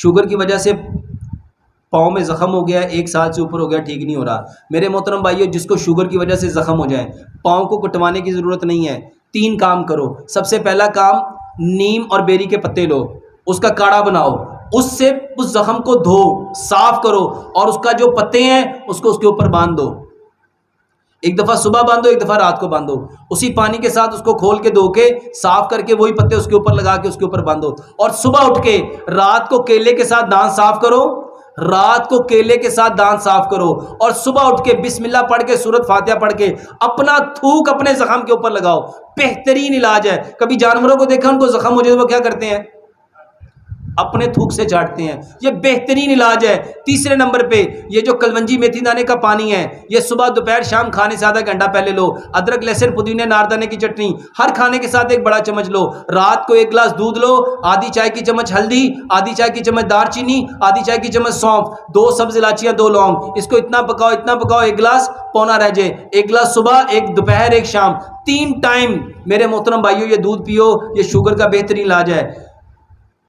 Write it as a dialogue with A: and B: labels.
A: Sugar کی وجہ سے پاؤں میں زخم ہو گیا، 1 سال سے اوپر ہو گیا، ٹھیک نہیں ہو رہا، میرے محترم بھائیو جس کو شوگر کی وجہ سے زخم ہو جائے، پاؤں کو کٹوانے کی ضرورت نہیں ہے، 3 کام کرو۔ سب سے پہلا کام، نیم اور بیری کے پتے لو، اس کا کاڑھا بناؤ، اس سے اس زخم کو دھو، صاف کرو، اور اس کا جو پتے ہیں اس کو اس کے اوپر باندھ دو۔ ایک دفعہ صبح باندھو، ایک دفعہ رات کو باندھو، اسی پانی کے ساتھ اس کو کھول کے دھو کے صاف کر کے وہی پتے اس کے اوپر لگا کے اس کے اوپر باندھو، اور صبح اٹھ کے رات کو کیلے کے ساتھ دانت صاف کرو، رات کو کیلے کے ساتھ دانت صاف کرو، اور صبح اٹھ کے بسم اللہ پڑھ کے سورۃ فاتحہ پڑھ کے اپنا تھوک اپنے زخم کے اوپر لگاؤ۔ بہترین علاج ہے۔ کبھی جانوروں کو دیکھا ان کو زخم ہو جائے تو وہ کیا کرتے ہیں؟ اپنے تھوک سے چاٹتے ہیں۔ یہ بہترین علاج ہے۔ تیسرے نمبر پہ یہ جو کلونجی میتھی دانے کا پانی ہے، یہ صبح دوپہر شام کھانے سے آدھا گھنٹہ پہلے لو۔ ادرک لہسن پودینے ناردانے کی چٹنی ہر کھانے کے ساتھ 1 بڑا چمچ لو۔ رات کو 1 گلاس دودھ لو، آدھی چائے کی چمچ ہلدی، آدھی چائے کی چمچ دار چینی، آدھی چائے کی چمچ سونف، 2 سبز الائچیاں، 2 لونگ، اس کو اتنا پکاؤ 1 گلاس پونا رہ جائے۔ 1 گلاس صبح، 1 دوپہر، 1 شام، 3 ٹائم میرے محترم بھائیو یہ دودھ پیو۔ یہ شوگر کا بہترین علاج ہے۔